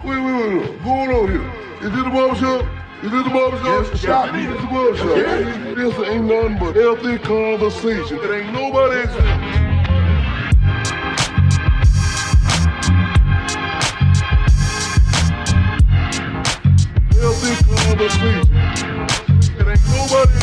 Wait. Hold on here. Is this the barbershop? Is this the barbershop? Yes, shop. This is the barbershop. Okay. This ain't nothing but healthy conversation. It ain't nobody healthy conversation. It ain't nobody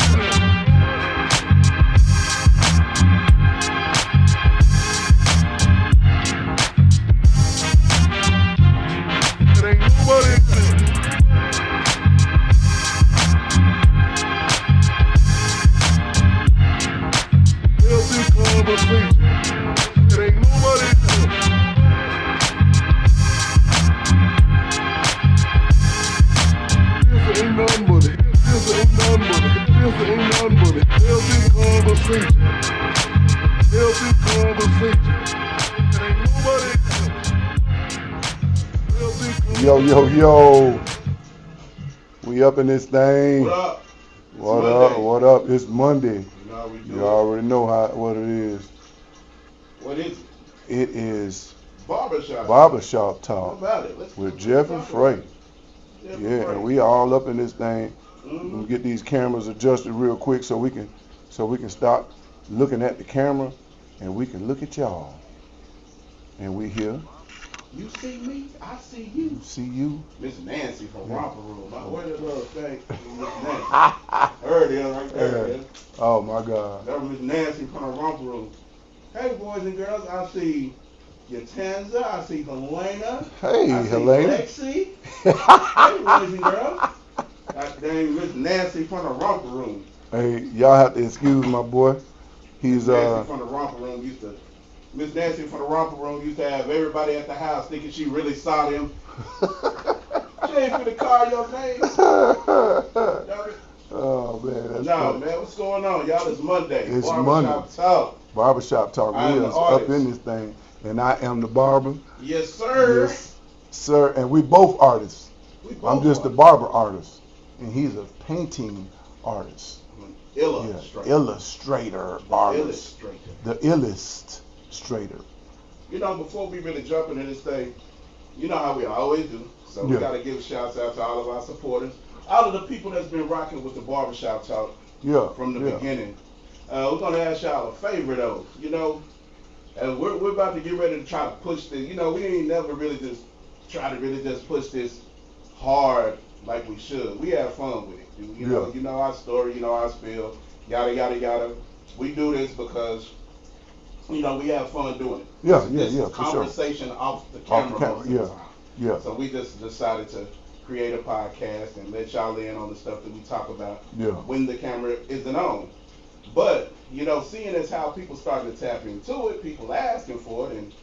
Yo. We up in this thing. What up? It's Monday. You already know what it is. What is it? It is Barbershop talk with Jeff&Fre. Yeah, and we all up in this thing. We'll get these cameras adjusted real quick so we can stop looking at the camera and we can look at y'all. And we here. You see me, I see you. See you. Miss Nancy from Romper Room. Where the little thing? Miss Nancy. Heard it right there. Yeah. Oh my God. That was Miss Nancy from the Romper Room. Hey boys and girls, I see Yatanza, I see Helena. Hey, I see Helena. Lexi. Hey boys and girls. That dang Miss Nancy from the Romper Room. Hey, y'all have to excuse my boy. He's Nancy from the Romper Room Miss Nancy from the Romper Room used to have everybody at the house thinking she really saw them. She ain't finna call your name. Oh man, that's no, man, what's going on? Y'all, it's Monday. It's Barbershop Talk. Barbershop Talk. We are up in this thing. And I am the barber. Yes, sir. Yes, sir. And we both artists. I'm just a barber artist. And he's a painting artist. Illustrator artist. The illustrator. You know, before we really jump into this thing, you know how we always do. So we got to give shouts out to all of our supporters. All of the people that's been rocking with the Barbershop Talk from the beginning. We're going to ask y'all a favor, though. You know, and we're about to get ready to try to push this. You know, we ain't never really just try to really just push this hard like we should. We have fun with it. You know our story, you know our spiel, yada, yada, yada. We do this because, you know, we have fun doing it. This is conversation off the camera. Yeah. So we just decided to create a podcast and let y'all in on the stuff that we talk about when the camera isn't on. But, you know, seeing as how people starting to tap into it, people asking for it, and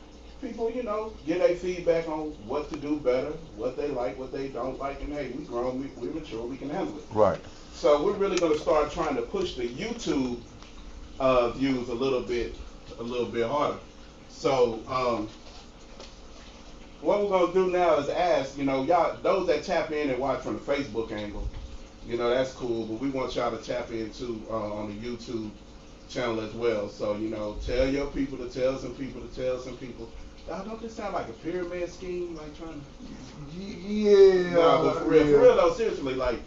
people, you know, get their feedback on what to do better, what they like, what they don't like, and hey, we grown, we mature, we can handle it. Right. So we're really going to start trying to push the YouTube views a little bit harder. So what we're going to do now is ask, you know, y'all, those that tap in and watch from the Facebook angle, you know, that's cool, but we want y'all to tap into on the YouTube channel as well. So, you know, tell your people to tell some people to tell some people. Y'all, don't this sound like a pyramid scheme, like trying to... Yeah. No, but for real though, seriously, like,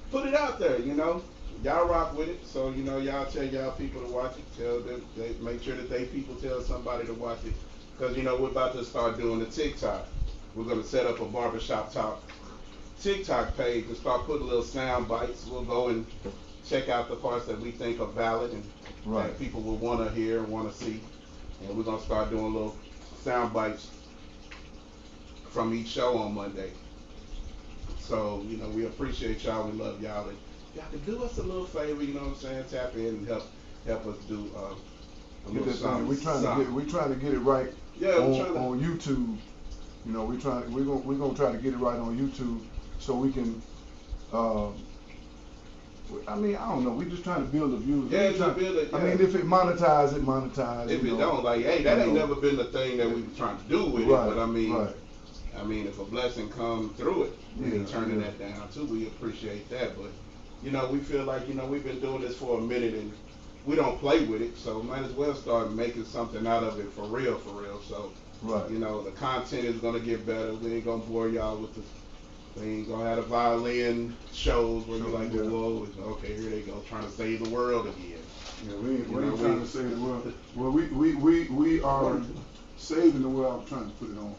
put it out there, you know. Y'all rock with it, so, you know, y'all tell y'all people to watch it. Tell them, make sure that they people tell somebody to watch it. Because, you know, we're about to start doing the TikTok. We're going to set up a Barbershop Talk TikTok page and start putting little sound bites. We'll go and check out the parts that we think are valid and that people will want to hear and want to see. And we're going to start doing little sound bites from each show on Monday. So, you know, we appreciate y'all. We love y'all. And y'all can do us a little favor, you know what I'm saying? Tap in and help us do a little something. We're trying to get it right on YouTube. You know, we're gonna try to get it right on YouTube so we can. I mean, I don't know. We're just trying to build the views. Yeah, just build it. Yeah. I mean, if it monetize, it monetize. If it don't, like, hey, that ain't never been the thing that we were trying to do with it. But I mean, if a blessing comes through it, we ain't turning that down too. We appreciate that. But you know, we feel like, you know, we've been doing this for a minute and we don't play with it, so might as well start making something out of it for real. So Right. You know, the content is gonna get better. We ain't gonna bore y'all with the. We ain't gonna have the violin shows where you're like, whoa, okay, here they go, trying to save the world again. Yeah, we ain't trying to save the world. Well, we are saving the world. I'm trying to put it on.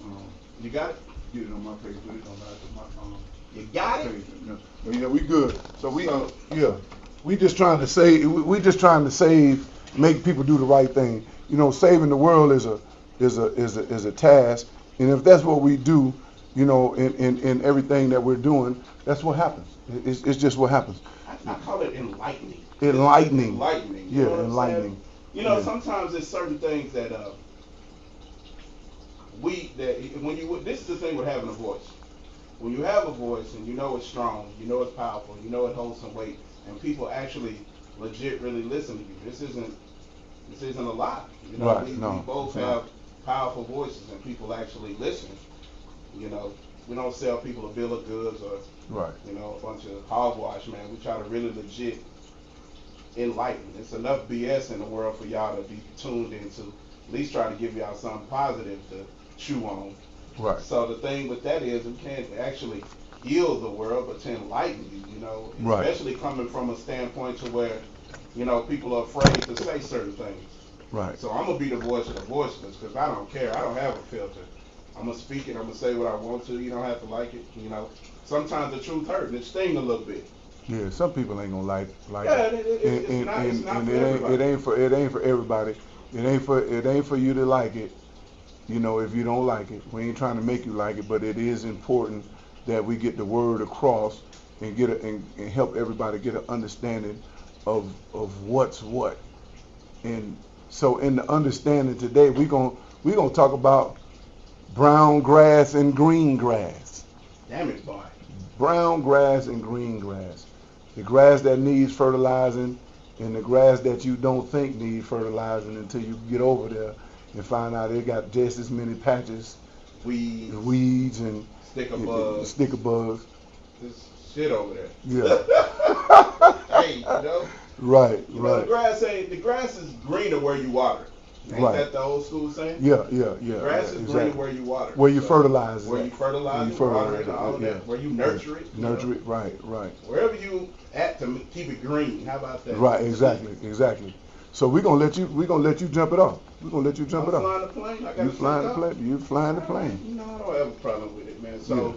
You got it? Get it on my page. Put it on my You got it? page. Yeah, we good. So we just trying to save. We just trying to save, make people do the right thing. You know, saving the world is a task, and if that's what we do, you know, in everything that we're doing, that's what happens. It's just what happens. I call it enlightening. Enlightening. Enlightening. Yeah, enlightening. You know, sometimes there's certain things that this is the thing with having a voice. When you have a voice and you know it's strong, you know it's powerful, you know it holds some weight, and people actually legit really listen to you. This isn't a lie. You know, right, we no, both have powerful voices and people actually listen. You know, we don't sell people a bill of goods or you know, a bunch of hogwash, man. We try to really legit enlighten. It's enough BS in the world for y'all to be tuned into. At least try to give y'all something positive to chew on. Right. So the thing with that is we can't actually heal the world, but to enlighten you, you know, especially coming from a standpoint to where, you know, people are afraid to say certain things. Right. So I'm going to be the voice of the voiceless because I don't care. I don't have a filter. I'm going to speak it. I'm going to say what I want to. You don't have to like it, you know. Sometimes the truth hurts and it stings a little bit. Yeah, some people ain't gonna like yeah, it. It's not for everybody. It ain't for everybody. It ain't for you to like it. You know, if you don't like it, we ain't trying to make you like it, but it is important that we get the word across and get and help everybody get an understanding of what's what. And so in the understanding today, we gonna talk about brown grass and green grass. Damn it, boy. Brown grass and green grass. The grass that needs fertilizing and the grass that you don't think needs fertilizing until you get over there and find out it got just as many patches, weeds and sticker bugs. This shit over there. Yeah. Hey, you know? Right, you know, the grass is greener where you water it. Ain't that the old school saying? Yeah. Grass is greener where you water it. Where you fertilize it. Where you fertilize it, water it, all of that. Where you nurture it. Nurture it, right. Wherever you at to keep it green. How about that? Right, exactly. So we're gonna let you jump it off. We're gonna let you jump it off. Flying the plane? I gotta You flying the plane. You know, I don't have a problem with it, man. So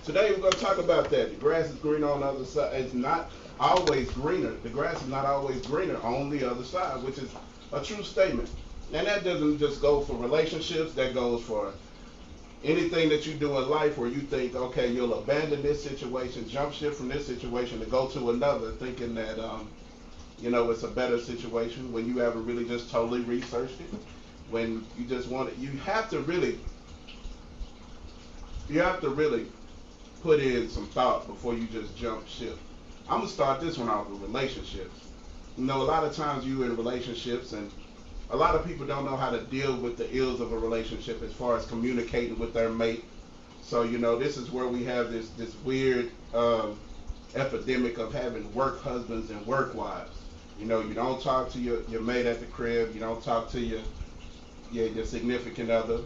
today we're gonna talk about that. The grass is greener on the other side. It's not always greener. The grass is not always greener on the other side, which is a true statement. And that doesn't just go for relationships, that goes for anything that you do in life where you think, okay, you'll abandon this situation, jump ship from this situation to go to another, thinking that, you know, it's a better situation when you haven't really just totally researched it. When you just want it, you have to really put in some thought before you just jump ship. I'm going to start this one off with relationships. You know, a lot of times you in relationships and a lot of people don't know how to deal with the ills of a relationship as far as communicating with their mate. So, you know, this is where we have this weird epidemic of having work husbands and work wives. You know, you don't talk to your mate at the crib. You don't talk to your significant other.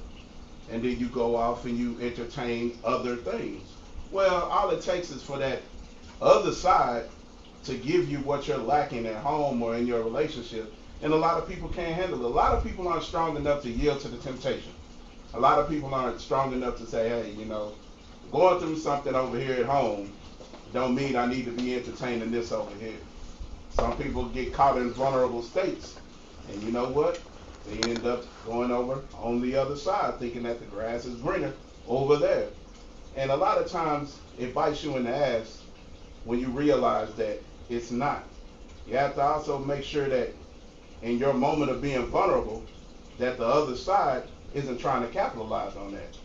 And then you go off and you entertain other things. Well, all it takes is for that other side to give you what you're lacking at home or in your relationship. And a lot of people can't handle it. A lot of people aren't strong enough to yield to the temptation. A lot of people aren't strong enough to say, hey, you know, going through something over here at home don't mean I need to be entertaining this over here. Some people get caught in vulnerable states. And you know what? They end up going over on the other side thinking that the grass is greener over there. And a lot of times it bites you in the ass when you realize that it's not. You have to also make sure that in your moment of being vulnerable, that the other side isn't trying to capitalize on that.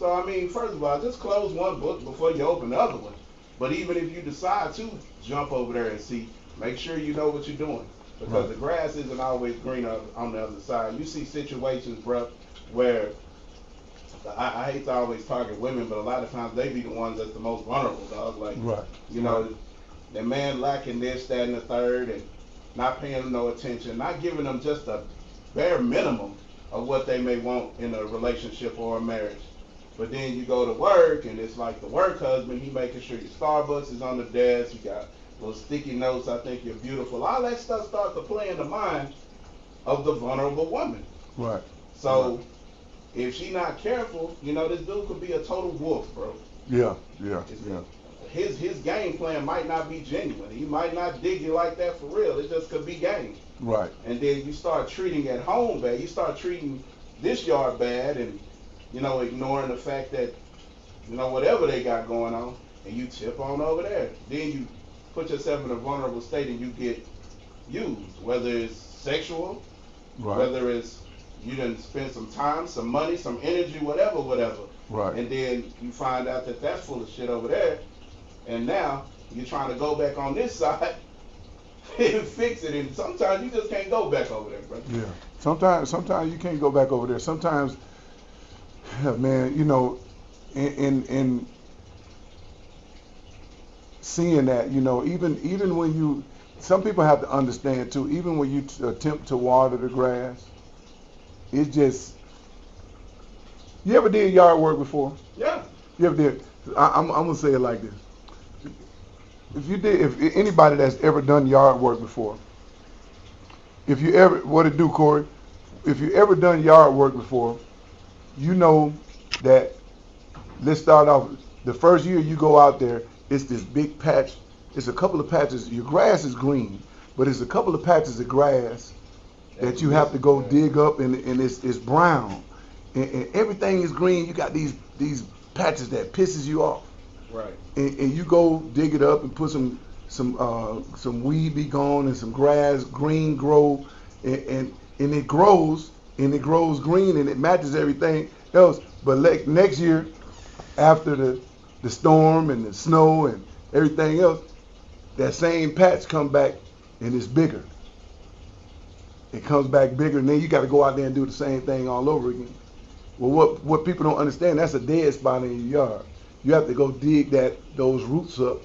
So, I mean, first of all, just close one book before you open the other one. But even if you decide to jump over there and see, make sure you know what you're doing. Because the grass isn't always greener on the other side. You see situations, bro, where I hate to always target women, but a lot of times they be the ones that's the most vulnerable, dog. Like, you know, the man lacking this, that, and the third, and not paying them no attention, not giving them just a bare minimum of what they may want in a relationship or a marriage. But then you go to work, and it's like the work husband, he making sure your Starbucks is on the desk, you got little sticky notes, I think you're beautiful. All that stuff starts to play in the mind of the vulnerable woman. Right. So if she not careful, this dude could be a total wolf, bro. Yeah. His game plan might not be genuine. He might not dig you like that for real. It just could be game. Right. And then you start treating at home bad. You start treating this yard bad, and ignoring the fact that whatever they got going on, and you tip on over there. Then you put yourself in a vulnerable state, and you get used, whether it's sexual, right. whether it's you done spend some time, some money, some energy, whatever. Right. And then you find out that that's full of shit over there, and now you're trying to go back on this side and fix it, and sometimes you just can't go back over there, bro. Yeah. Sometimes you can't go back over there. Sometimes, man, in seeing that, even when some people have to understand too, even when you attempt to water the grass, it's just, you ever did yard work before? Yeah. You ever did? I'm gonna say it like this. If anybody that's ever done yard work before, what it do, Corey? If you ever done yard work before, you know that, let's start off, the first year you go out there, it's this big patch, it's a couple of patches, your grass is green, but it's a couple of patches of grass that you have to go dig up, and it's brown, and everything is green. You got these patches that pisses you off. Right. And you go dig it up and put some weed be gone and some grass, green grow, and it grows green and it matches everything else. But like next year, after the storm and the snow and everything else, that same patch come back and it's bigger. It comes back bigger, and then you got to go out there and do the same thing all over again. Well, what people don't understand, that's a dead spot in your yard. You have to go dig those roots up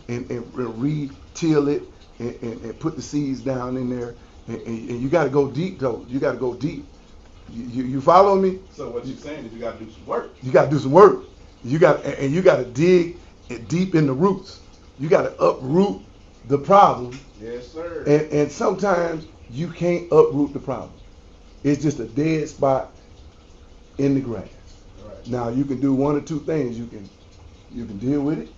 and re-till it and put the seeds down in there. And you got to go deep, though. You got to go deep. You follow me? So what you're saying is you got to do some work. You got to do some work. You got to dig deep in the roots. You got to uproot the problem. Yes, sir. And sometimes you can't uproot the problem. It's just a dead spot in the grass. Right. Now you can do one or two things. You can deal with it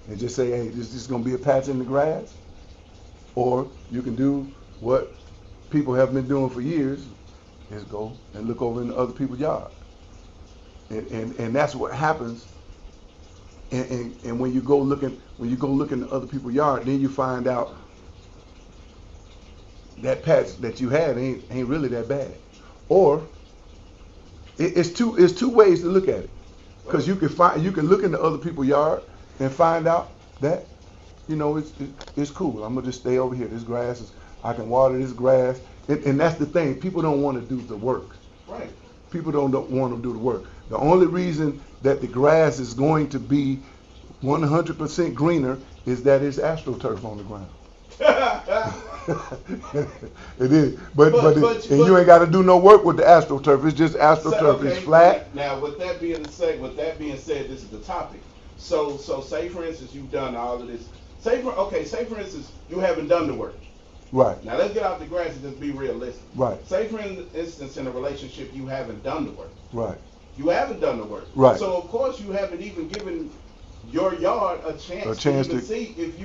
and just say, hey, this is going to be a patch in the grass. Or you can do what people have been doing for years, is go and look over in other people's yard. And that's what happens. And when you go look in other people's yard, then you find out that patch that you had ain't really that bad. Or it's two ways to look at it. Because you can look into other people's yard and find out that it's cool. I'm gonna just stay over here. This grass I can water this grass, and that's the thing. People don't want to do the work. Right. People don't want to do the work. The only reason that the grass is going to be 100% greener is that it's AstroTurf on the ground. It is, but you ain't got to do no work with the AstroTurf. It's just AstroTurf. Okay. It's flat. Now, with that being said, this is the topic. So say for instance you've done all of this. Say for instance you haven't done the work. Right. Now let's get out the grass and just be realistic. Right. Say for instance in a relationship you haven't done the work. Right. You haven't done the work. Right. So of course you haven't even given your yard a chance to see if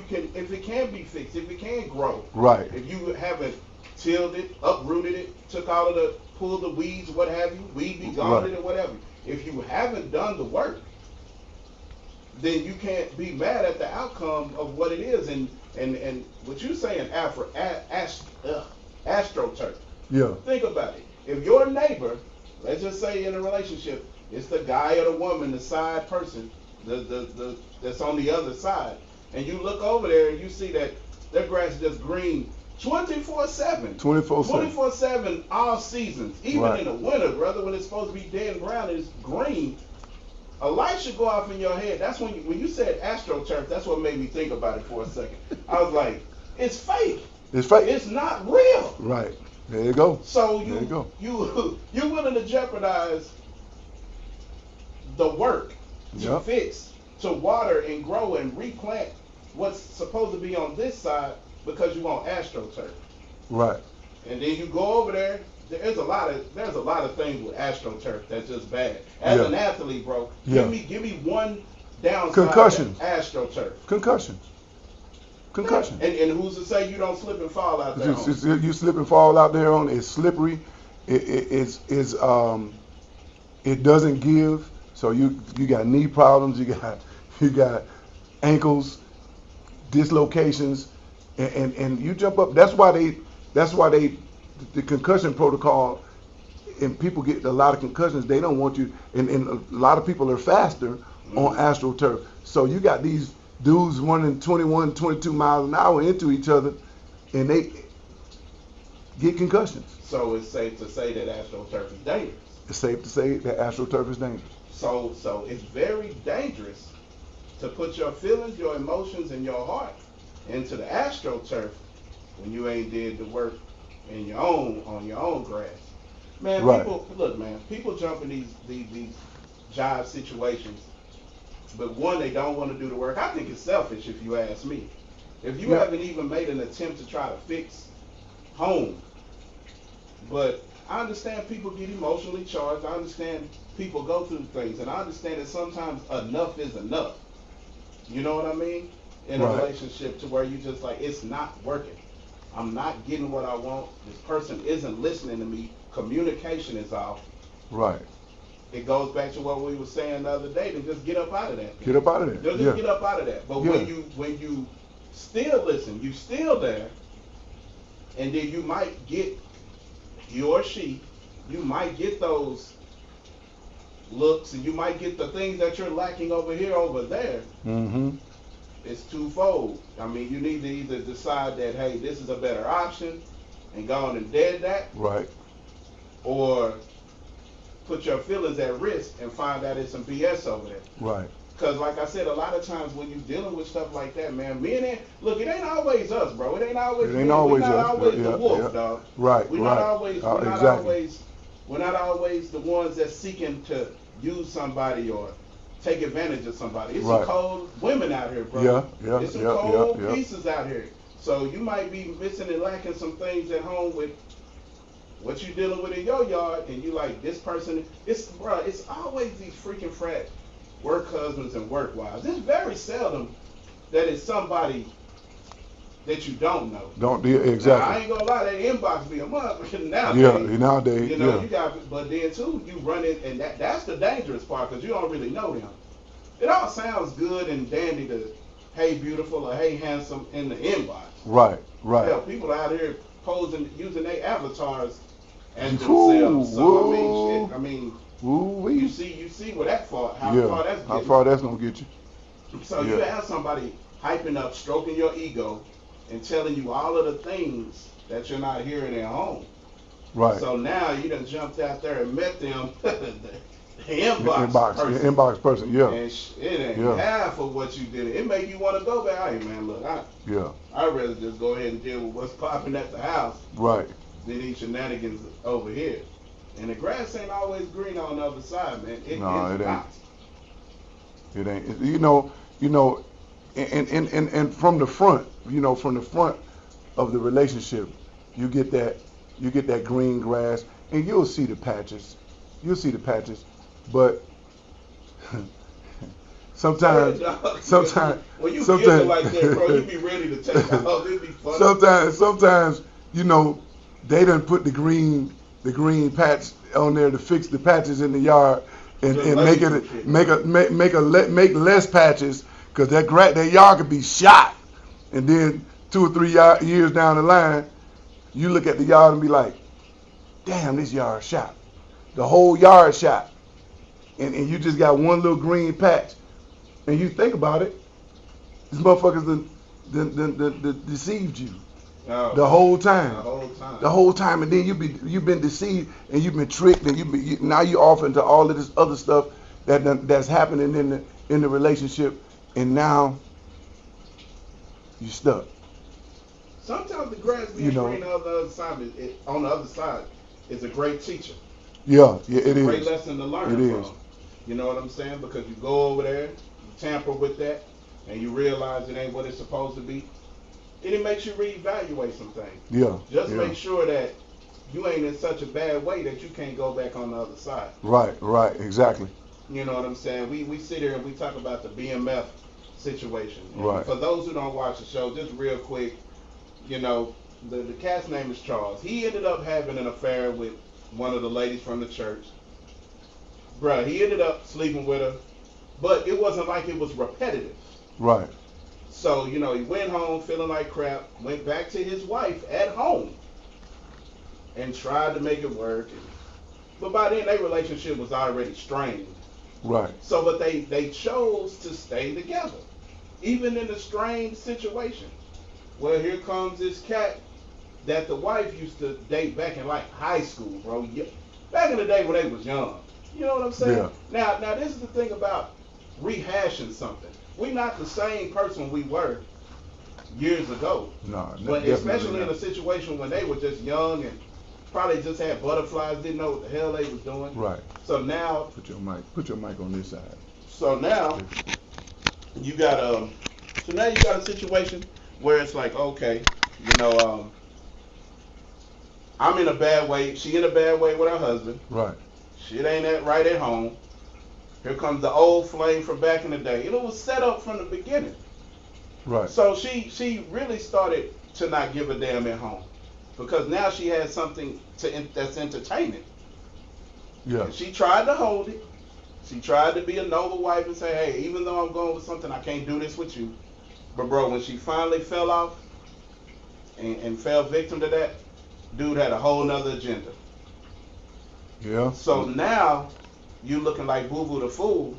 it can be fixed, if it can grow. Right. If you haven't tilled it, uprooted it, pulled the weeds, what have you, weed be gone Right. or whatever. If you haven't done the work, then you can't be mad at the outcome of what it is. And what you're saying, AstroTurf. Yeah. Think about it. If your neighbor, let's just say in a relationship, it's the guy or the woman, the side person, the that's on the other side, and you look over there and you see that their grass is just green 24/7. 24/7 all seasons, even Right. in the winter, brother, when it's supposed to be dead and brown, it's green. A light should go off in your head. That's when you said AstroTurf. That's what made me think about it for a second. I was like, it's fake. It's fake. It's not real. Right. There you go. So There you go. you're willing to jeopardize the work to Yep. fix, to water and grow and replant what's supposed to be on this side because you want AstroTurf. Right. And then you go over there. There's a lot of things with AstroTurf that's just bad. As Yeah. an athlete, bro, Yeah. give me one downside Concussion. of AstroTurf. Concussions. Concussion. And who's to say you don't slip and fall out there? You slip and fall out there on it. It's slippery. It doesn't give. So you got knee problems. You got ankles, dislocations, and you jump up. That's why the concussion protocol, and people get a lot of concussions. They don't want you, and a lot of people are faster on AstroTurf. So you got these dudes running 21, 22 miles an hour into each other, and they get concussions. So it's safe to say that AstroTurf is dangerous. It's safe to say that AstroTurf is dangerous. So it's very dangerous to put your feelings, your emotions, and your heart into the AstroTurf when you ain't did the work on your own grass. Man, Right. people jump in these job situations, but one, they don't want to do the work. I think it's selfish if you ask me. If you haven't even made an attempt to try to fix home, but I understand people get emotionally charged. I understand people go through things, and I understand that sometimes enough is enough. You know what I mean? In a Right. relationship to where you just like, it's not working. I'm not getting what I want. This person isn't listening to me. Communication is off. Right. It goes back to what we were saying the other day, to just get up out of that. Get up out of there. Just Yeah. get up out of that. But Yeah. when you still listen, you still there, and then you might get, he or she, you might get those looks, and you might get the things that you're lacking over here, over there. Mm-hmm. It's twofold. I mean, you need to either decide that, hey, this is a better option, and go on and dead that, Right. or put your feelings at risk and find out it's some BS over there. Right. Because, like I said, a lot of times when you're dealing with stuff like that, man, look, it ain't always us, bro. It ain't always It ain't me. always We're not us. always Yeah, the wolf, yeah. dog. Right. We're Right. not always. Exactly. We're not always the ones that's seeking to use somebody or take advantage of somebody. It's Right. some cold women out here, bro. Yeah. It's some Yeah. cold Yeah. pieces out here. So you might be missing and lacking some things at home with what you dealing with in your yard, and you like, this person. It's always these freaking frat work husbands and work wives. It's very seldom that it's somebody that you don't know. Don't do Now, I exactly. ain't gonna lie, that inbox be a month nowadays. Yeah. Nowadays. You know, Yeah. you got, but then too, you run it, and that's the dangerous part, because you don't really know them. It all sounds good and dandy to, hey beautiful or hey handsome in the inbox. Right. Right. Hell, people out here posing, using their avatars as Ooh, themselves. So whoa. I mean, Ooh you wee. see where that far, how Yeah. far that's How getting. far that's gonna get you? So you Yeah. have somebody hyping up, stroking your ego, and telling you all of the things that you're not hearing at home. Right. So now you done jumped out there and met them, the inbox, Inbox. person. Inbox person. Yeah. And it ain't Yeah. half of what you did. It make you want to go back. Hey man, look, Yeah. I'd rather just go ahead and deal with what's popping at the house Right. than these shenanigans over here. And the grass ain't always green on the other side, man. No, It's it ain't. not. It ain't. You know, and from the front, from the front of the relationship, you get that green grass, and you'll see the patches. But sometimes when you feel it like that, bro, you be ready to take off. It'd be fun. sometimes they done put the green patch on there to fix the patches in the yard and make less patches, because that yard could be shot, and then 2 or 3 years down the line, you look at the yard and be like, damn, this yard shot. The whole yard shot. And you just got one little green patch. And you think about it, these motherfuckers done deceived you the whole time. The whole time. And then you've been deceived, and you've been tricked, and now you're off into all of this other stuff that's happening in the relationship, and now you stuck. Sometimes the grass being You know. green on the other side, on the other side, is a great teacher. Yeah, It's it a great is. lesson to learn It is. from. You know what I'm saying? Because you go over there, you tamper with that, and you realize it ain't what it's supposed to be. And it makes you reevaluate some things. Yeah. Just yeah. make sure that you ain't in such a bad way that you can't go back on the other side. Right, exactly. You know what I'm saying? We sit here and we talk about the BMF situation. And Right. for those who don't watch the show, just real quick, you know, the cat's name is Charles. He ended up having an affair with one of the ladies from the church. Bruh, he ended up sleeping with her, but it wasn't like it was repetitive. Right. So, you know, he went home feeling like crap, went back to his wife at home, and tried to make it work. But by then, their relationship was already strained. Right. So, but they chose to stay together, even in a strained situation. Well, here comes this cat that the wife used to date back in like high school, bro. Back in the day when they was young. You know what I'm saying? Yeah. Now this is the thing about rehashing something. We're not the same person we were years ago. No, but definitely especially not. in a situation when they were just young and probably just had butterflies, didn't know what the hell they was doing. Right. So now, Put your mic on this side. so now you got a situation where it's like, okay, you know, I'm in a bad way. She in a bad way with her husband. Right. Shit ain't that right at home. Here comes the old flame from back in the day. It was set up from the beginning. Right. So she really started to not give a damn at home because now she has something that's entertaining. Yeah. And she tried to hold it. She tried to be a noble wife and say, hey, even though I'm going with something, I can't do this with you. But bro, when she finally fell off and fell victim to that, dude had a whole nother agenda. Yeah. So now you looking like Boo Boo the Fool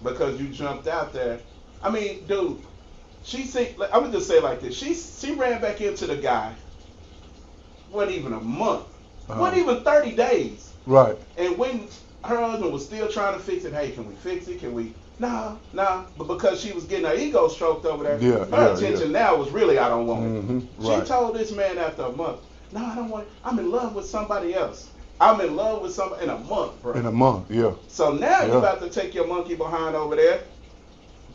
because you jumped out there. I mean, dude, I would just say it like this. She ran back into the guy. Wasn't even a month. Wasn't even 30 days. Right. And when her husband was still trying to fix it, hey, can we fix it? Can we? Nah. But because she was getting her ego stroked over there, her attention now was really, I don't want it. Mm-hmm. She told this man after a month, no, I don't want it. I'm in love with somebody else. I'm in love with somebody in a month, bro. In a month, yeah. So now you about to take your monkey behind over there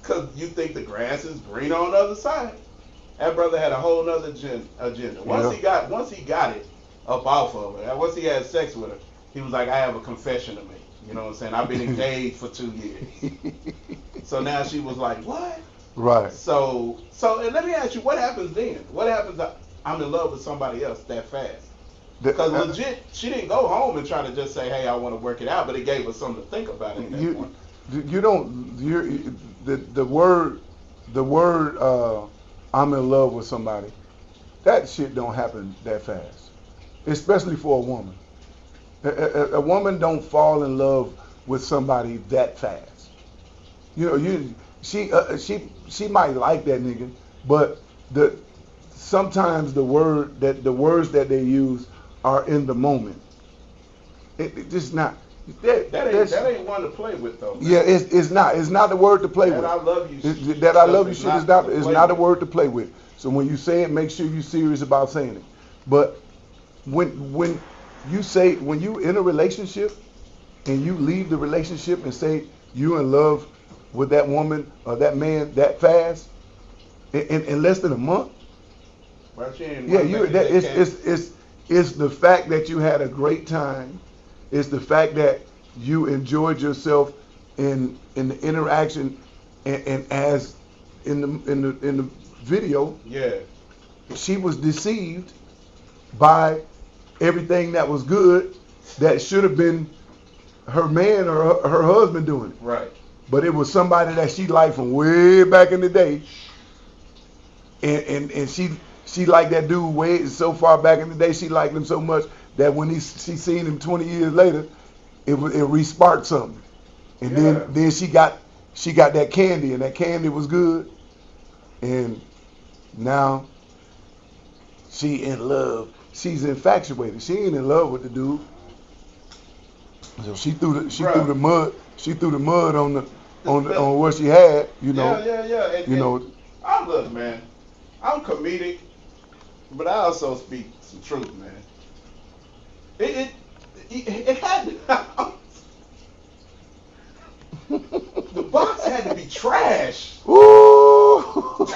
because you think the grass is green on the other side. That brother had a whole nother agenda. Once he got it up off of her, once he had sex with her, he was like, I have a confession to make. You know what I'm saying? I've been engaged for 2 years. So now she was like, what? Right. So and let me ask you, what happens then? What happens if I'm in love with somebody else that fast? Because legit, she didn't go home and try to just say, hey, I want to work it out, but it gave her something to think about at that point. The word I'm in love with somebody, that shit don't happen that fast, especially for a woman. A woman don't fall in love with somebody that fast. You know, she might like that nigga, but sometimes the words that they use are in the moment. It just not. That ain't one to play with though. Man. Yeah, it's not. It's not the word to play with. That I love you. That I love you shit is not a word to play with. So when you say it, make sure you're serious about saying it. But when you in a relationship and you leave the relationship and say you in love with that woman or that man that fast in less than a month. It's the fact that you had a great time. It's the fact that you enjoyed yourself in the interaction and as in the video. Yeah. She was deceived by everything that was good that should have been her man or her husband doing it. Right. But it was somebody that she liked from way back in the day. And she liked that dude way so far back in the day. She liked him so much that when she seen him 20 years later, it re-sparked something. And then she got that candy, and that candy was good. And now she in love. She's infatuated. She ain't in love with the dude. So she threw the mud. She threw the mud on what she had. You know. Yeah. And, look, man, I'm comedic. But I also speak some truth, man. It had to. The box had to be trash. Ooh.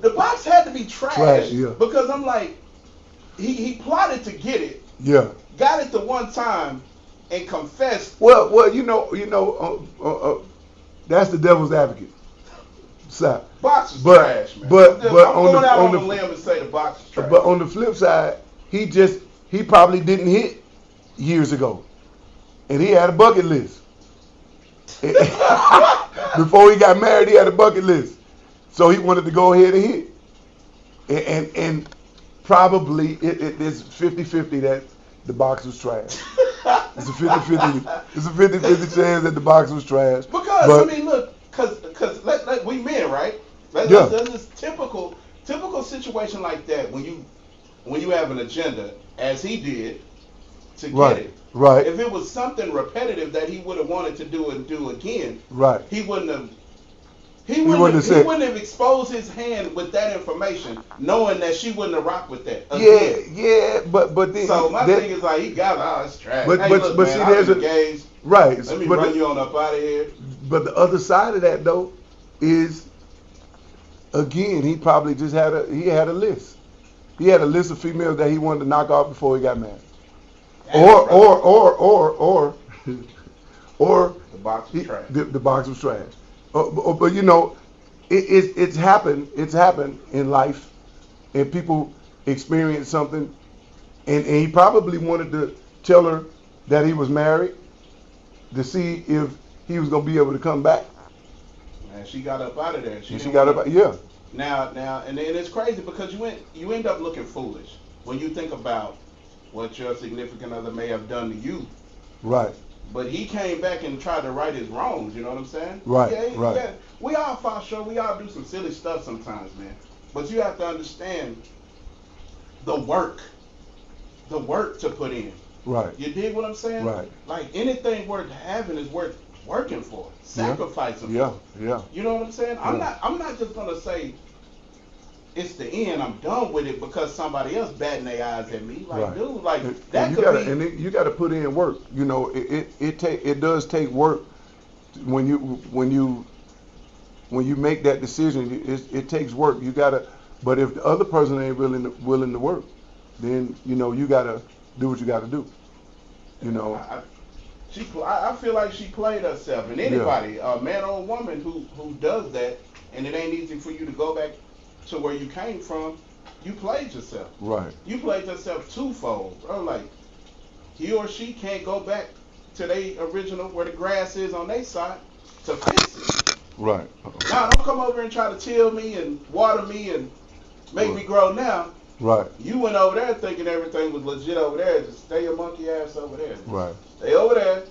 The box had to be trash, Yeah. because I'm like, he plotted to get it, Yeah. got it the one time, and confessed. Well, that's the devil's advocate side. Box is But trash, man. but I'm on going the out on on a the limb and say the box is trash. but on the flip side, he probably didn't hit years ago, and he had a bucket list. Before he got married, he had a bucket list, so he wanted to go ahead and hit, and probably it's 50-50 that the box was trash. It's a 50-50. It's a 50-50 chance that the box was trash. Because but, I mean, look, because we men, right? Let's this typical situation like that when you have an agenda, as he did, to get it. Right. If it was something repetitive that he would have wanted to do and do again, right. He wouldn't have exposed his hand with that information, knowing that she wouldn't have rocked with that. Again. Yeah, but then. So my thing is like, he got it's trash. But hey, look, man, see, there's a engaged. Right. Let me run you on up out of here. But the other side of that though is, again, he probably just had a list. He had a list of females that he wanted to knock off before he got married. Or the box was trash. The box was trash. But you know, it's happened. It's happened in life, and people experience something, and he probably wanted to tell her that he was married to see if he was gonna be able to come back. And she got up out of there. She got up. Yeah. Now, and it's crazy because you end up looking foolish when you think about what your significant other may have done to you. Right. But he came back and tried to right his wrongs. You know what I'm saying? Right. Yeah, yeah. We all fall short. We all do some silly stuff sometimes, man. But you have to understand the work to put in. Right. You dig what I'm saying? Right. Like anything worth having is worth working for, sacrificing for. Yeah. You know what I'm saying? Yeah. I'm not just gonna say it's the end, I'm done with it because somebody else batting their eyes at me. Like, dude, like that could be. And you got to put in work. You know, it does take work when you make that decision. It takes work. You gotta. But if the other person ain't willing to work, then you know you gotta do what you gotta do. You know. I feel like she played herself, and anybody, a man or a woman who does that, and it ain't easy for you to go back to where you came from, you played yourself. Right. You played yourself twofold, bro. Like, he or she can't go back to their original, where the grass is on their side, to fix it. Right. Now, don't come over and try to till me and water me and make me grow now. Right. You went over there thinking everything was legit over there. Just stay your monkey ass over there. Right. Stay over there,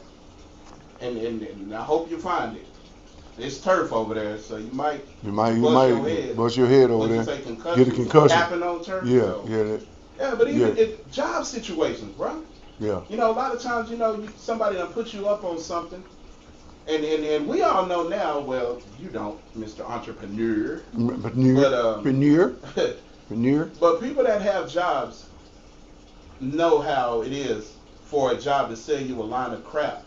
and I hope you find it. It's turf over there, so you might bust your head over there. Get a concussion. Happen on turf. Yeah, so. Yeah, but even if job situations, bro. Yeah. You know, a lot of times, somebody done put you up on something, and we all know now. Well, you don't, Mr. Entrepreneur. But people that have jobs know how it is for a job to sell you a line of crap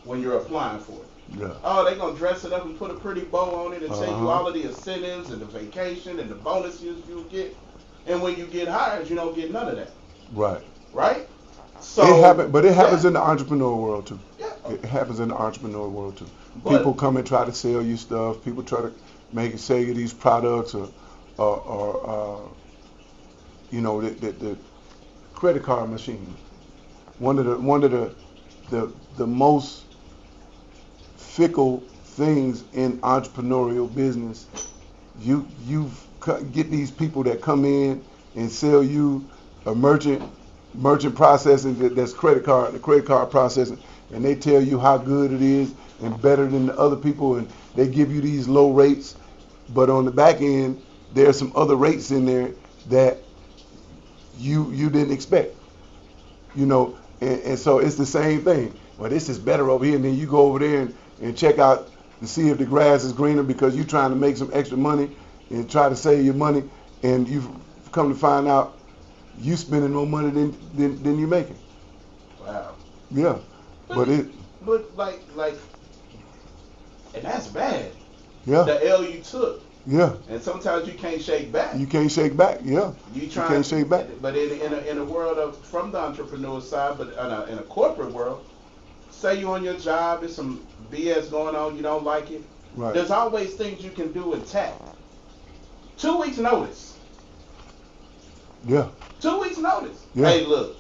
when you're applying for it. Yeah. Oh, they gonna dress it up and put a pretty bow on it and tell you all of the incentives and the vacation and the bonuses you'll get. And when you get hired, you don't get none of that. Right. Right? So it happens in the entrepreneur world too. Yeah. It happens in the entrepreneur world too. People come and try to sell you stuff. People try to sell you these products or the credit card machine. One of the most fickle things in entrepreneurial business. You get these people that come in and sell you a merchant processing that's credit card processing, and they tell you how good it is and better than the other people, and they give you these low rates, but on the back end there's some other rates in there that you didn't expect, and so it's the same thing. Well, this is better over here, and then you go over there and check out to see if the grass is greener because you're trying to make some extra money and try to save your money, and you've come to find out, you spending more money than you making. Wow. Yeah, but like, and that's bad. Yeah. The L you took. Yeah. And sometimes you can't shake back. You can't shake back. Yeah. You can't shake back. But in a world of from the entrepreneur side, but in a corporate world, say you on your job, there's some BS going on, you don't like it. Right. There's always things you can do intact. 2 weeks notice. Yeah. 2 weeks notice. Yeah. Hey, look,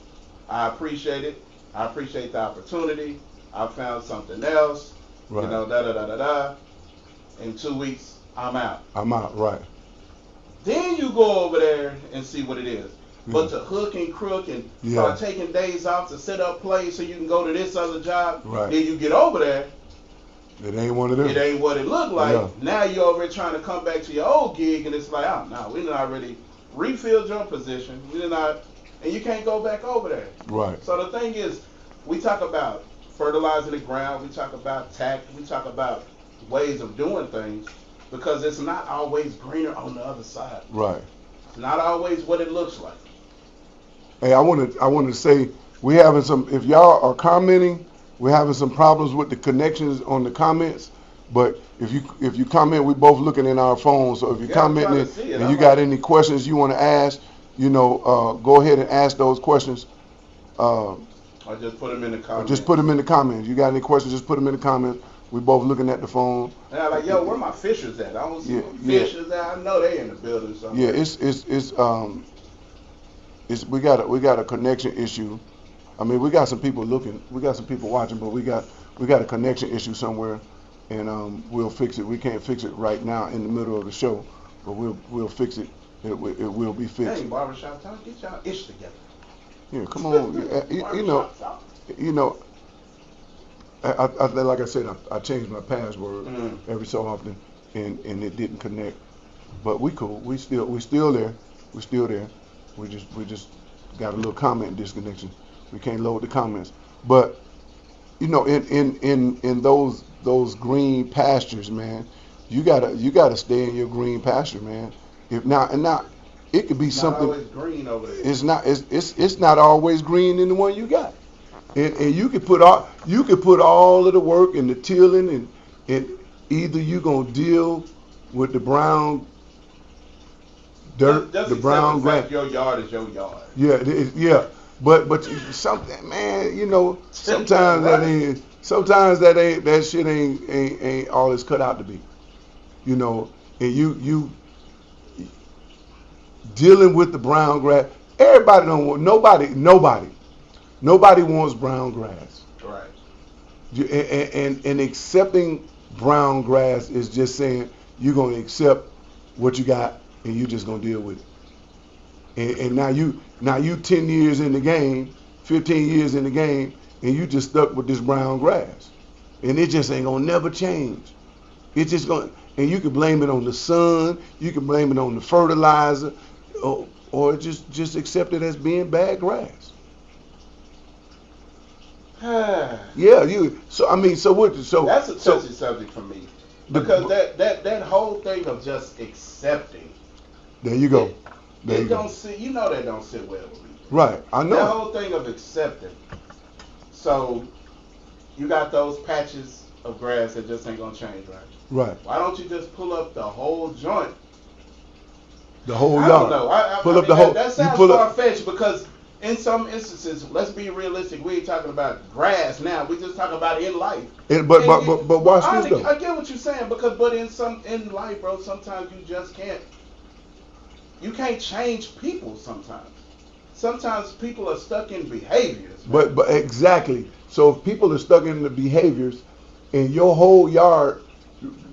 I appreciate it. I appreciate the opportunity. I found something else. Right. You know, da da da da da. In 2 weeks, I'm out. I'm out. Right. Then you go over there and see what it is. Yeah. But to hook and crook and start taking days off to set up plays so you can go to this other job, right. Then you get over there. It ain't one of them. It ain't what it looked like. Yeah. Now you're over here trying to come back to your old gig, and it's like, oh no, we did not really refilled your position. We did not, and you can't go back over there. Right. So the thing is, we talk about fertilizing the ground. We talk about tact. We talk about ways of doing things because it's not always greener on the other side. Right. It's not always what it looks like. Hey, I want to say we having some. If y'all are commenting, we're having some problems with the connections on the comments. But if you comment, we both looking in our phones. So if you're commenting and you got any questions you want to ask, go ahead and ask those questions. Or just put them in the comments. Just put them in the comments. You got any questions? Just put them in the comments. We both looking at the phone. And I'm like, yo, where my fishers at? I don't see fishers at. I know they in the building somewhere. Yeah, we got a connection issue. I mean, we got some people looking. We got some people watching, but we got a connection issue somewhere, and we'll fix it. We can't fix it right now in the middle of the show, but we'll fix it. It will be fixed. Hey, Barbershop Talk, get y'all ish together. Yeah, come on. you know. I like I said, I changed my password every so often, and it didn't connect. But we cool. We still there. We're still there. We just got a little comment disconnection. We can't load the comments. But in those green pastures, man, you gotta stay in your green pasture, man. If not, and now it could be something. Not always green over there. It's not always green in the one you got. And you could put all of the work and the tilling and either you gonna deal with the brown dirt, the brown grass. Your yard is your yard. Yeah. But something, man, sometimes that shit ain't all it's cut out to be. And you dealing with the brown grass. Everybody don't want nobody wants brown grass. Right. And accepting brown grass is just saying you're gonna accept what you got and you just gonna deal with it. And now you 10 years in the game, 15 years in the game, and you just stuck with this brown grass, and it just ain't gonna never change. It's just gonna, and you can blame it on the sun, you can blame it on the fertilizer, or just accept it as being bad grass. Yeah, So that's a touchy subject for me because that whole thing of just accepting. There you go. That don't sit well with me. Right, I know. That whole thing of accepting. So you got those patches of grass that just ain't gonna change, right? Right. Why don't you just pull up the whole joint? The whole yard. I don't know. Pull up the whole. That sounds far-fetched because in some instances, let's be realistic. We ain't talking about grass now. We just talking about in life. But watch this though. I get what you're saying but in life, bro, sometimes you just can't. You can't change people sometimes. Sometimes people are stuck in behaviors. But exactly. So if people are stuck in the behaviors, and your whole yard.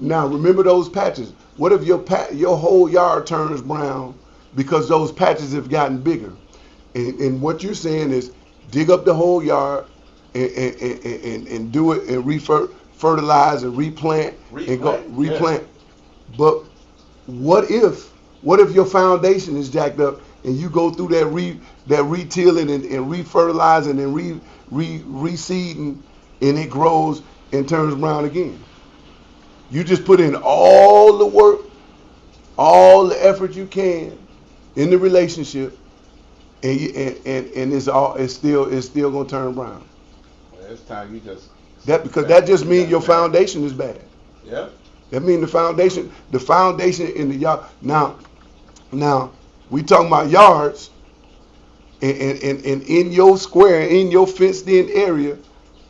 Now remember those patches. What if your whole yard turns brown because those patches have gotten bigger? And what you're saying is dig up the whole yard and do it and fertilize and replant. Yeah. But what if your foundation is jacked up and you go through that retilling and refertilizing and reseeding and it grows and turns brown again? You just put in all the work, all the effort you can, in the relationship, and it's still gonna turn brown. Well, it's time you just. Because that just means your foundation is bad. Yeah. That means the foundation in the yard. Now we talking about yards, and in your square, in your fenced-in area,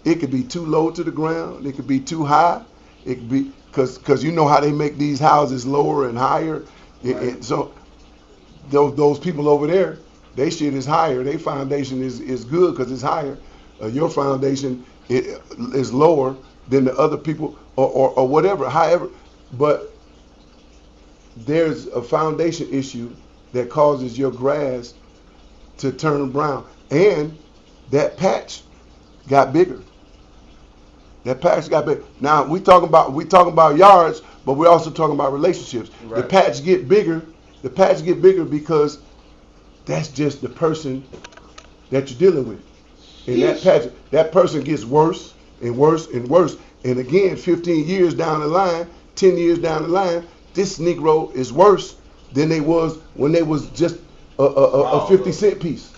it could be too low to the ground. It could be too high. It could be because you know how they make these houses lower and higher. Right. And so those people over there, they shit is higher. Their foundation is good because it's higher. Your foundation is lower than the other people or whatever. However, but there's a foundation issue that causes your grass to turn brown, and that patch got bigger. That patch got bigger. Now we talking about yards, but we're also talking about relationships. Right. The patch get bigger. The patch get bigger because that's just the person that you're dealing with. And that person gets worse and worse and worse. And again, 15 years down the line, 10 years down the line, this Negro is worse than they was when they was just a 50-cent piece.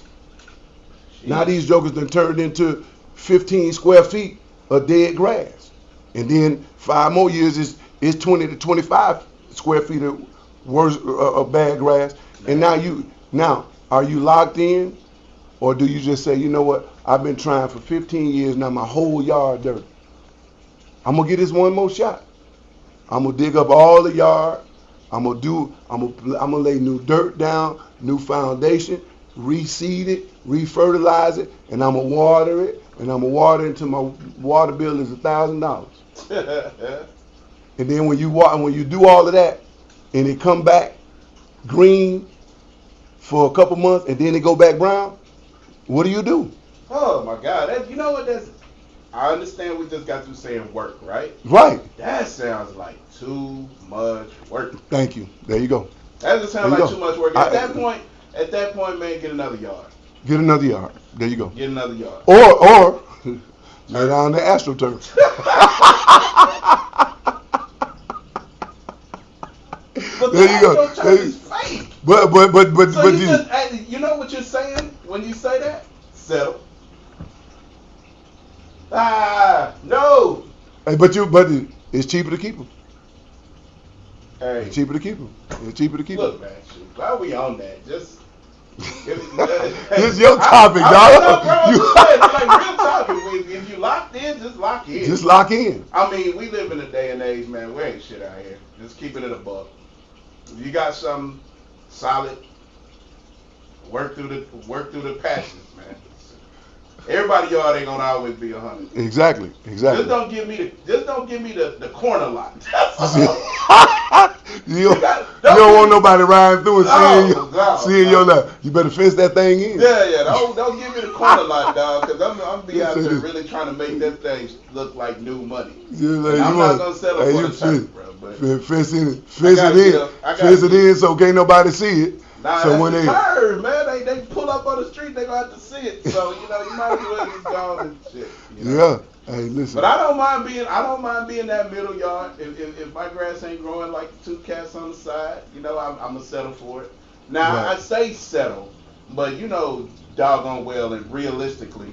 Jeez. Now these jokers done turned into 15 square feet of dead grass. And then 5 more years is 20 to 25 square feet of worse of bad grass. Man. And now are you locked in? Or do you just say, you know what, I've been trying for 15 years now, my whole yard dirty. I'm gonna get this one more shot. I'm gonna dig up all the yard. I'm gonna lay new dirt down, new foundation, reseed it, refertilize it, and I'm gonna water it, and I'm gonna water it until my water bill is $1,000. And then when you do all of that, and it come back green for a couple months, and then it go back brown, what do? Oh my God! You know what? I understand we just got through saying work, right? Right. That sounds like too much work. Thank you. There you go. That doesn't sound like too much work. At that point, man, get another yard. Get another yard. There you go. Get another yard. Or lay down the AstroTurf. But there you go. AstroTurf is fake. But so you know what you're saying when you say that? Settle. No. Hey, but it's cheaper to keep them. Hey, it's cheaper to keep them. It's cheaper to keep them. Look, man, why we on that? Just. This is your topic, dog. Like real topic. If you locked in, just lock in. Just lock in. I mean, we live in a day and age, man. We ain't shit out here. Just keep it in a buck. If you got something solid, work through the passions, man. Everybody yard ain't gonna always be 100. Exactly. Just don't give me the corner lot. You don't want nobody riding through and seeing your life. You better fence that thing in. Yeah. Don't give me the corner lot, dog, because I'm gonna be out there really trying to make that thing look like new money. I'm not gonna settle for the turf, bro. But fence it in so can't nobody see it. Nah, so when they curve, man, they pull up on the street, they gonna have to see it. So you might as well just go and shit. Yeah. Hey, listen. But I don't mind being that middle yard. If my grass ain't growing like 2 cats on the side, I'm gonna settle for it. Now right. I say settle, but doggone well and realistically,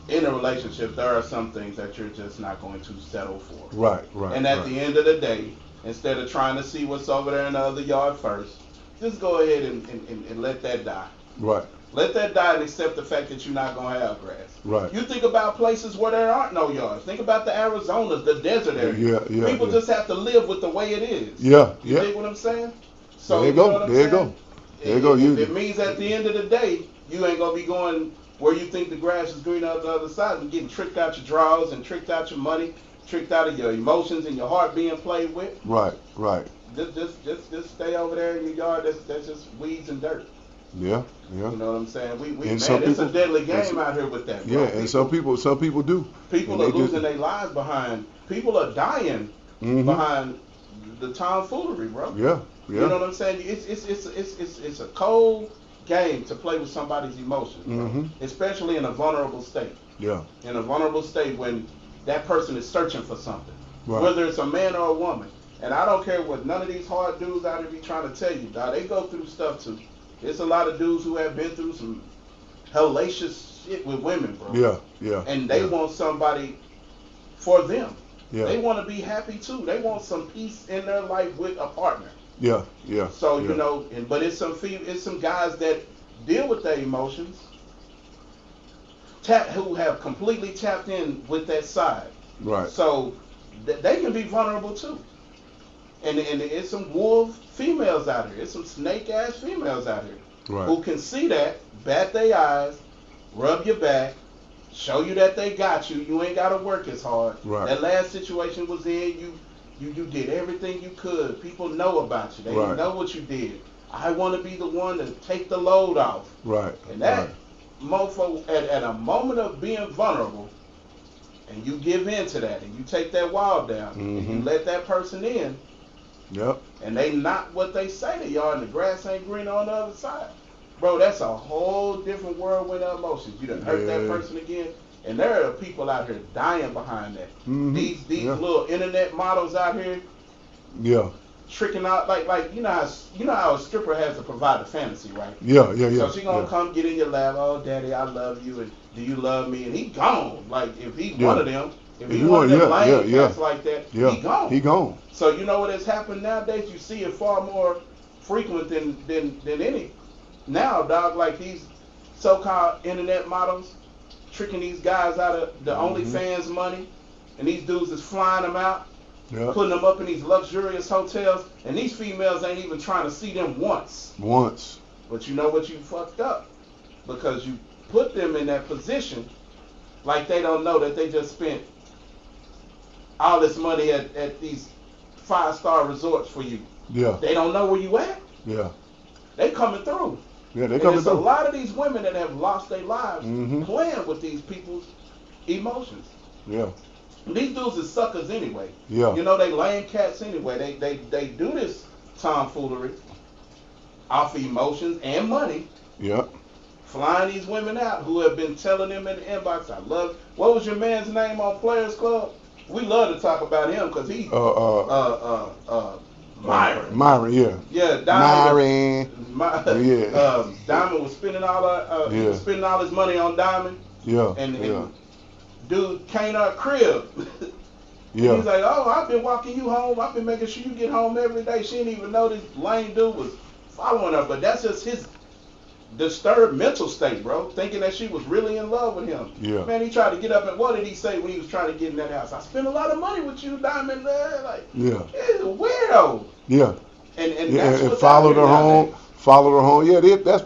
in a relationship, there are some things that you're just not going to settle for. Right. And at the end of the day, instead of trying to see what's over there in the other yard first, just go ahead and let that die. Right. Let that die and accept the fact that you're not going to have grass. Right. You think about places where there aren't no yards. Think about the Arizonas, the desert area. Yeah. People just have to live with the way it is. Yeah. You dig what I'm saying? So there you go. There you go. It means at the end of the day, you ain't going to be going where you think the grass is green on the other side and getting tricked out your drawers and tricked out your money, tricked out of your emotions and your heart being played with. Right. Just stay over there in your yard. That's just weeds and dirt. Yeah. You know what I'm saying? It's a deadly game out here with that. Bro. Yeah, and some people do. People are losing their lives behind. People are dying behind the tomfoolery, bro. Yeah. You know what I'm saying? It's a cold game to play with somebody's emotions, bro. Especially in a vulnerable state. Yeah. In a vulnerable state when that person is searching for something, right. whether it's a man or a woman. And I don't care what none of these hard dudes out here be trying to tell you, dog. They go through stuff too. There's a lot of dudes who have been through some hellacious shit with women, bro. Yeah, yeah. And they want somebody for them. Yeah. They want to be happy too. They want some peace in their life with a partner. Yeah, yeah. So yeah. you know, but it's some guys that deal with their emotions, who have completely tapped in with that side. Right. So they can be vulnerable too. And it's some wolf females out here. It's some snake ass females out here Right. who can see that, bat their eyes, rub your back, show you that they got you. You ain't got to work as hard. Right. That last situation was in you did everything you could. People know about you. They Right. know what you did. I want to be the one to take the load off. Right. And that right. mofo, at a moment of being vulnerable, and you give in to that, and you take that wall down, and you let that person in, Yep. and they not what they say they are, and the grass ain't green on the other side. Bro, that's a whole different whirlwind of emotions. You done hurt that person again, and there are people out here dying behind that. These little internet models out here, tricking out like you know how a stripper has to provide a fantasy, right? Yeah. So she gonna come get in your lap, oh daddy, I love you, and do you love me? And he gone. Like if he one of them, if he one of them lame cats like that, he gone. He gone. So you know what has happened nowadays? You see it far more frequent than any. Now, dog, like these so-called internet models tricking these guys out of the OnlyFans money, and these dudes is flying them out, putting them up in these luxurious hotels, and these females ain't even trying to see them once. But you know what, you fucked up, because you put them in that position like they don't know that they just spent all this money at these 5-star resorts for you. Yeah. They don't know where you at. Yeah. They coming through. Yeah, they coming through. through. A lot of these women that have lost their lives playing with these people's emotions. Yeah. These dudes is suckers anyway. Yeah. You know, they lame cats anyway. They do this tomfoolery off emotions and money. Yeah. Flying these women out who have been telling them in the inbox, I love. What was your man's name on Players Club? We love to talk about him because he Myron, yeah. Yeah, Diamond. Diamond was spending he was spending all his money on Diamond. Yeah. And dude came out crib. Yeah. He's like, oh, I've been walking you home. I've been making sure you get home every day. She didn't even know this lame dude was following her. But that's just his disturbed mental state, bro. Thinking that she was really in love with him. Yeah. Man, he tried to get up, and what did he say when he was trying to get in that house? I spent a lot of money with you, Diamond. Like, he's a weirdo. Yeah. And that's and what's followed her home. Nowadays. Followed her home. Yeah, that's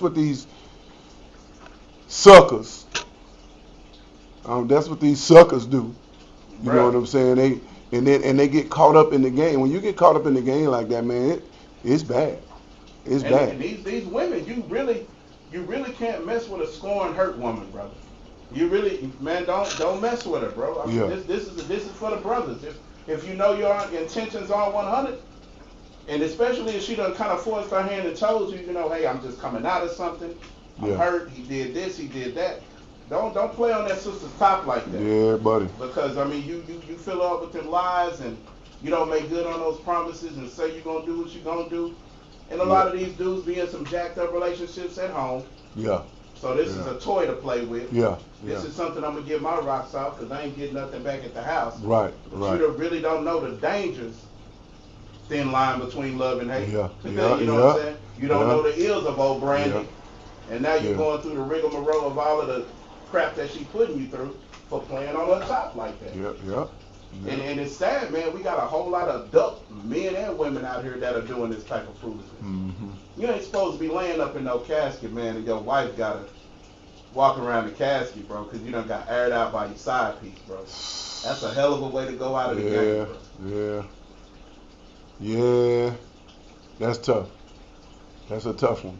what these suckers. That's what these suckers do. You know what I'm saying? They get caught up in the game. When you get caught up in the game like that, man, it's bad. It's bad. And these women, you really can't mess with a scorned, hurt woman, brother. You really, man, don't mess with her, bro. I mean, this is for the brothers. If you know your intentions are 100, and especially if she done kind of forced her hand and told you, you know, hey, I'm just coming out of something. I'm hurt. He did this. He did that. Don't play on that sister's top like that. Yeah, buddy. Because I mean, you fill her up with them lies, and you don't make good on those promises, and say you're gonna do what you're gonna do. And a lot of these dudes be in some jacked up relationships at home. Yeah. So this is a toy to play with. Yeah. This is something I'm gonna get my rocks off because I ain't getting nothing back at the house. Right. But you really don't know the dangers. Thin line between love and hate. Yeah. You know what I'm saying? You don't know the ills of old Brandy. Yeah. And now you're going through the rigmarole of all of the crap that she putting you through for playing on her top like that. Yeah. And it's sad, man. We got a whole lot of adult men and women out here that are doing this type of foolishness. You ain't supposed to be laying up in no casket, man, and your wife got to walk around the casket, bro, because you done got aired out by your side piece, bro. That's a hell of a way to go out of the game, bro. Yeah. That's tough. That's a tough one.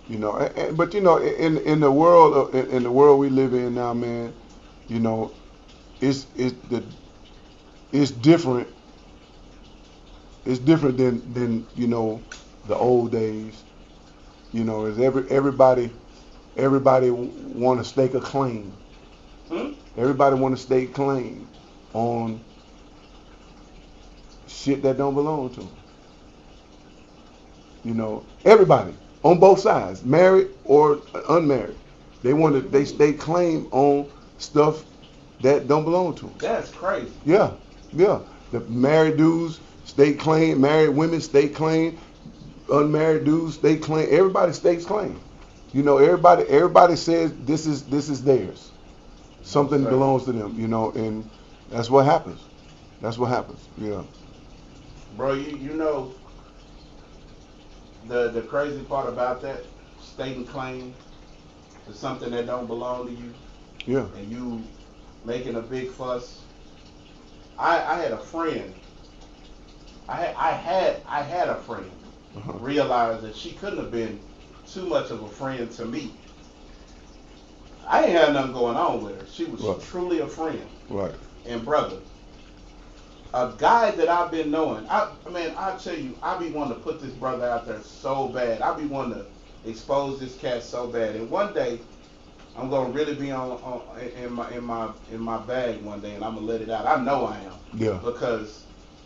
You know, but you know, in the world we live in now, man, you know, it's different. It's different than you know the old days. You know, is everybody want to stake a claim. Everybody want to stake claim on shit that don't belong to them. You know, everybody on both sides, married or unmarried, they stake claim on stuff that don't belong to them. That's crazy. Yeah, yeah. The married dudes stake claim, married women stake claim, unmarried dudes stake claim. Everybody stakes claim. You know, everybody says this is theirs. Something belongs to them. You know, and that's what happens. That's what happens. Yeah. Bro, you know the crazy part about that, stating claim to something that don't belong to you. Yeah. And you making a big fuss. I had a friend. I had a friend realize that she couldn't have been too much of a friend to me. I ain't had nothing going on with her. She was truly a friend. Right. And brother, a guy that I've been knowing, I tell you, I be wanting to put this brother out there so bad. I be wanting to expose this cat so bad. And one day, I'm gonna really be in my bag one day, and I'm gonna let it out. I know I am. Yeah. Because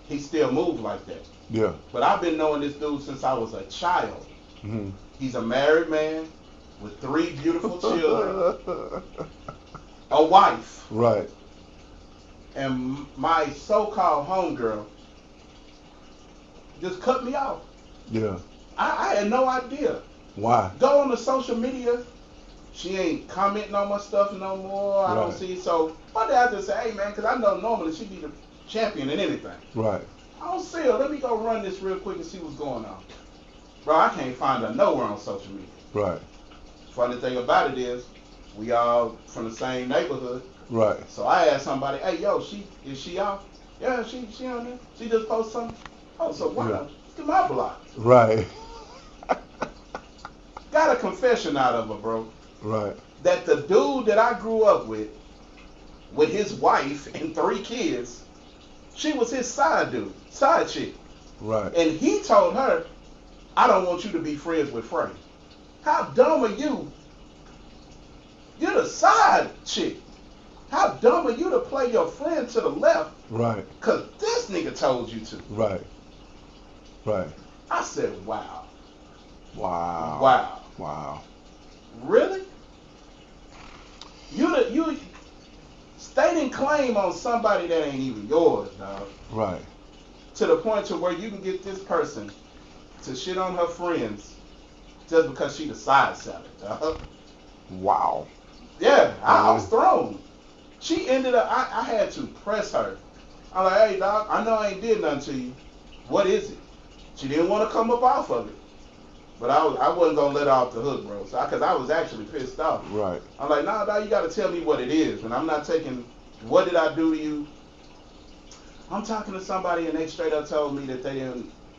he still moves like that. Yeah. But I've been knowing this dude since I was a child. Mm-hmm. He's a married man with 3 beautiful children, a wife. Right. And my so-called homegirl just cut me off. Yeah. I had no idea. Why? Go on the social media. She ain't commenting on my stuff no more. I don't see. So one day I just say, hey man, because I know normally she'd be the champion in anything. Right. I don't see her. Let me go run this real quick and see what's going on. Bro, I can't find her nowhere on social media. Right. Funny thing about it is, we all from the same neighborhood. Right. So I asked somebody, hey, yo, is she off? Yeah, she on there. She just posted something. Oh, so why not? Get my block. Right. Got a confession out of her, bro. Right. That the dude that I grew up with his wife and 3 kids, she was his side chick. Right. And he told her, I don't want you to be friends with Fre. How dumb are you? You're the side chick. How dumb are you to play your friend to the left? Right. Because this nigga told you to. Right. Right. I said, wow. Wow. Wow. Wow. Really? You stating claim on somebody that ain't even yours, dog. Right. To the point to where you can get this person to shit on her friends just because she the side seller, dog. Wow. Yeah, I was thrown. She ended up, I had to press her. I'm like, hey, dog, I know I ain't did nothing to you. What is it? She didn't want to come up off of it. But I wasn't going to let her off the hook, bro. Because I was actually pissed off. Right. I'm like, nah, dog, you got to tell me what it is. And I'm not taking, what did I do to you? I'm talking to somebody and they straight up told me that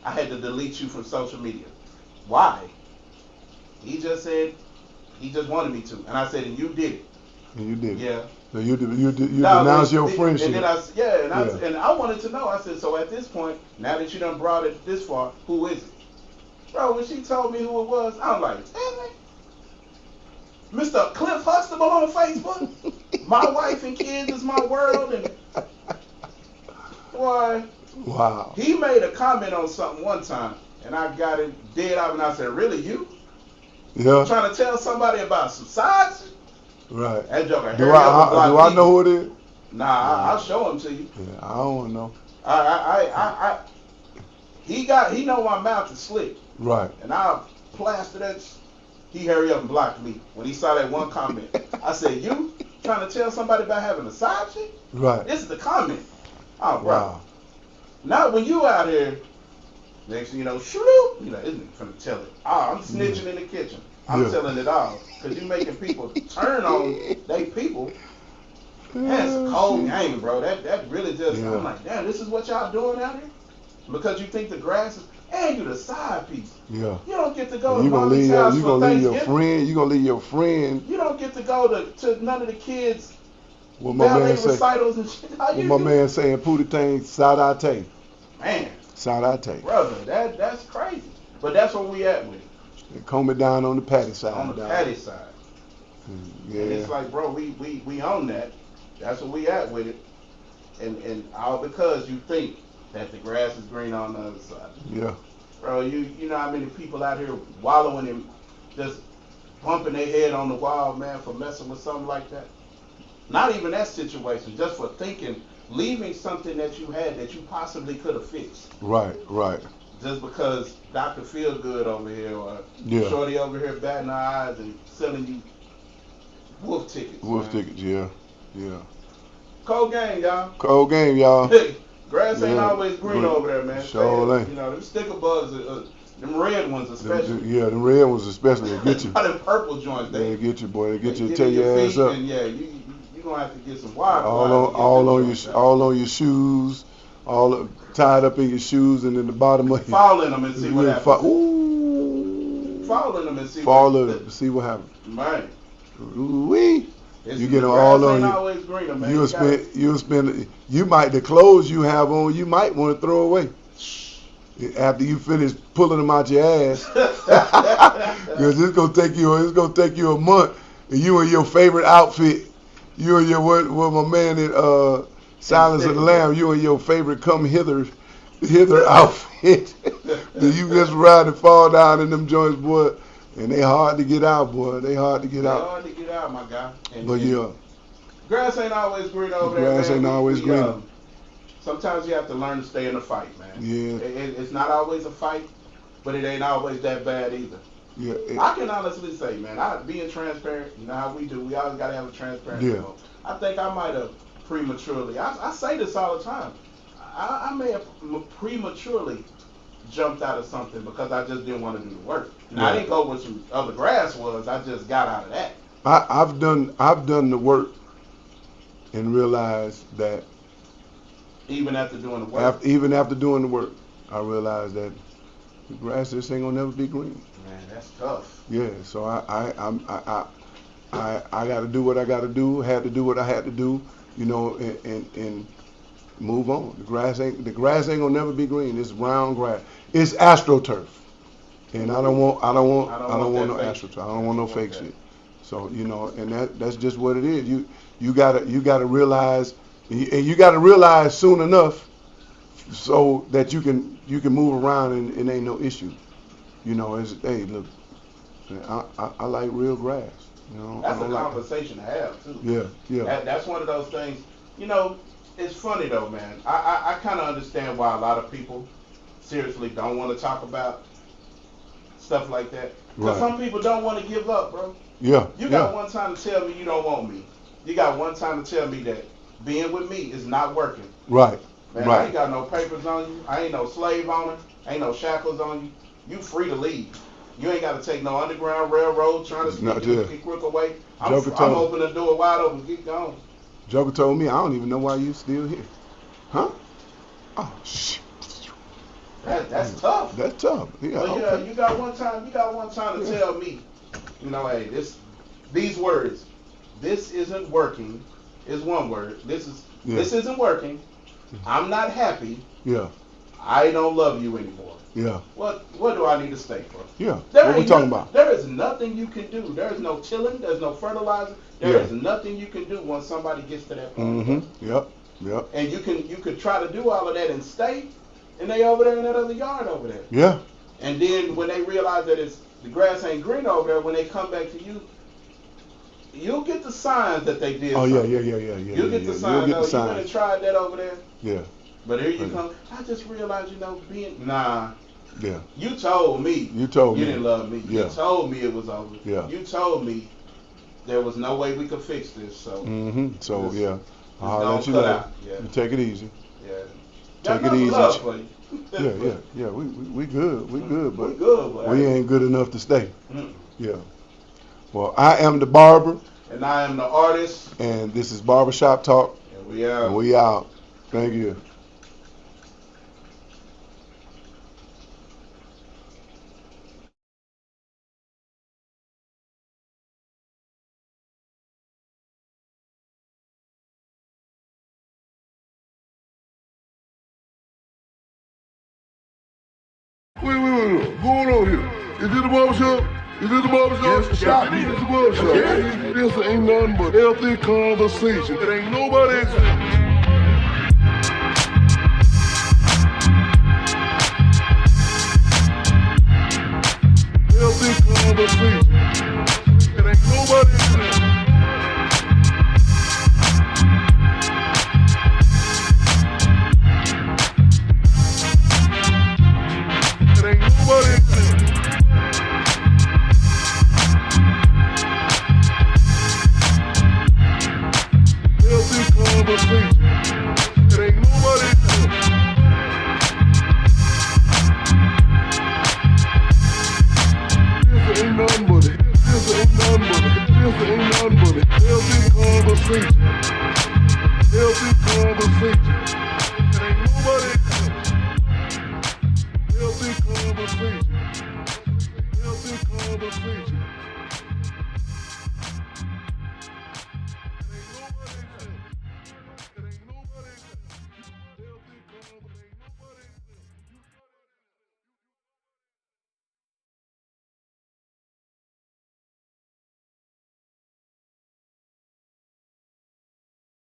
I had to delete you from social media. Why? He just said, he just wanted me to. And I said, and you did it. And you did. Yeah. So you denounced your friendship. And then I wanted to know. I said, so at this point, now that you done brought it this far, who is it? Bro, when she told me who it was, I was like, damn it. Mr. Cliff Huxtable on Facebook? My wife and kids is my world. And boy, wow. He made a comment on something one time, and I got it dead out, and I said, really, you? Yeah. Trying to tell somebody about some sides? Right. That joker. Do I know who it is? Nah, I'll show him to you. Yeah, I don't know. He know my mouth is slick. Right. And I plastered that. He hurry up and blocked me when he saw that one comment. I said, you trying to tell somebody about having a side chick? Right. This is the comment. Oh, bro. Wow. Now when you out here, next thing you know, shoot, you know, this nigga finna tell it. Oh, I'm snitching in the kitchen. I'm telling it all. Because you making people turn on they people. That's cold game, bro. That really just, I'm like, damn, this is what y'all doing out here? Because you think the grass is, and you the side piece. Yeah. You don't get to go to you mommy's house for Thanksgiving. You gonna leave your friend. You don't get to go to none of the kids' what my man say, recitals and shit. What my man saying, Pootie thing, Saudade. Man. Saudade. Brother, that's crazy. But that's where we at with it. They comb it down on the patty side. On the patty side. Yeah. And it's like, bro, we own that. That's where we at with it. And all because you think that the grass is green on the other side. Yeah. Bro, you know how many people out here wallowing and just bumping their head on the wall, man, for messing with something like that? Not even that situation, just for thinking, leaving something that you had that you possibly could have fixed. Right. Just because Dr. Feelgood over here or Shorty over here batting her eyes and selling you wolf tickets. Wolf tickets, yeah. Cold game, y'all. Cold game, y'all. Grass ain't always green over there, man. Sure ain't. You know, them sticker bugs, them red ones especially. Them red ones especially. They get you. Them purple joints, they get you, boy. They get you to get tear your ass up. And yeah, you gonna have to get some water. All on your shoes, all tied up in your shoes and in the bottom of your. Fall in them and see what happens. Fall in them and see what happens. Right. Ooh-wee. You get them all on you. You might, the clothes you have on, you might want to throw away after you finish pulling them out your ass. Because it's gonna take you a month, and you in your favorite outfit. You and your what my man in Silence of the Lamb. You in your favorite come hither outfit. You just ride and fall down in them joints, boy. And they hard to get out, boy. They hard to get out. Hard to get out, my guy. But yeah. Grass ain't always green over there, Grass ain't always green. Sometimes you have to learn to stay in the fight, man. Yeah. It's not always a fight, but it ain't always that bad either. Yeah. I can honestly say, man, being transparent, you know how we do. We always got to have a transparent mode. I think I might have prematurely, I say this all the time, I may have prematurely jumped out of something because I just didn't want to do the work. Now, I didn't go where some other grass was. I just got out of that. I've done the work and realized that even after doing the work, I realized that the grass just ain't gonna never be green. Man, that's tough. Yeah, so I got to do what I got to do. Had to do what I had to do, you know, and move on. The grass ain't gonna never be green. It's round grass. It's AstroTurf, and I don't want no AstroTurf. I don't want no fake shit. So you know, and that's just what it is. You gotta realize, and you gotta realize soon enough, so that you can move around and ain't no issue. You know, hey, look, I like real grass. You know, that's a conversation to have too. Yeah. That's one of those things. You know, it's funny though, man. I kind of understand why a lot of people seriously don't want to talk about stuff like that. Because some people don't want to give up, bro. Yeah. You got one time to tell me you don't want me. You got one time to tell me that being with me is not working. Right. Man, I ain't got no papers on you. I ain't no slave owner. Ain't no shackles on you. You free to leave. You ain't got to take no underground railroad trying to sneak the crook away. I'm open the door wide open. Get going. Joker told me, I don't even know why you still here. Huh? Oh, shit. That's tough. That's tough. Yeah, but you got one time to tell me, you know, hey, these words, this isn't working, is one word. This isn't working. I'm not happy. Yeah. I don't love you anymore. Yeah. What do I need to stay for? Yeah. What we talking about? There is nothing you can do. There is no tilling. There's no fertilizer. There is nothing you can do once somebody gets to that point. Mm-hmm. Yep. And you could try to do all of that and stay, and they over there in that other yard over there. Yeah. And then when they realize that the grass ain't green over there, when they come back to you, you'll get the signs that they did. Oh something. Yeah. You'll get the signs. You went and tried that over there. Yeah. But here you come. I just realized, nah. Yeah. You told me. You told me. You didn't love me. Yeah. You told me it was over. Yeah. You told me there was no way we could fix this. So. Mm-hmm. So yeah. I'll let you know. Yeah. You take it easy. Yeah. Take it easy. Love for you. Yeah. We good. We good, but we good, but we ain't good enough to stay. Mm. Yeah. Well, I am the barber. And I am the artist. And this is Barbershop Talk. And we out. And we out. Thank you. Wait. Hold on here. Is this the barbershop? Is this the barbershop? Yes, the shop. This is the barbershop. Yes. This ain't nothing but healthy conversation. It ain't nobody. but me. It ain't nobody